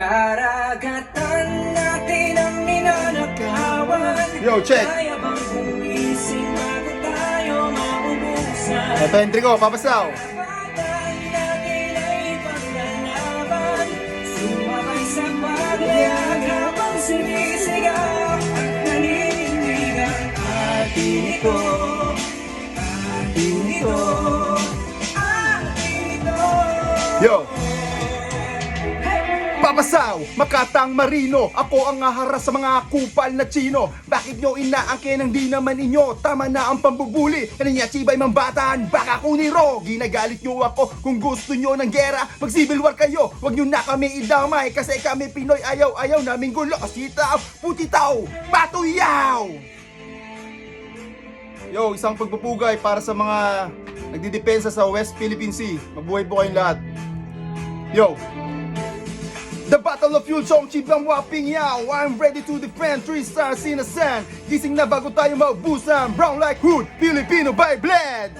Karagatan natin ang ninanakawan. Yo, check. Kaya bang bumising bago tayo maubusan? Ito entry ko, papasaw. Karapatan natin ay paglalaban. Sumabay sa paglayag habang sinisigaw at naninindigan. Atin ito, atin ito, atin ito. Yo! Papasaw, Makatang Marino. Ako ang aharas sa mga kupal na Chino. Bakit nyo inaangkin ang di naman inyo? Tama na ang pambubuli. Kaninya chibay mambataan, baka kuniro. Ginagalit nyo ako kung gusto nyo ng gera. Mag civil war kayo, wag nyo na kami idamay. Kasi kami Pinoy ayaw-ayaw naming gulo. Sitaw, putitaw, patuyaw. Yo, isang pagpupugay para sa mga nagdidepensa sa West Philippine Sea. Mabuhay po kayong lahat. Yo! The Battle of Yulchong, Chibang Waping Yao. I'm ready to defend 3 stars in the sand. Gising na bago tayo maubusan. Brown like hood, Filipino by blood.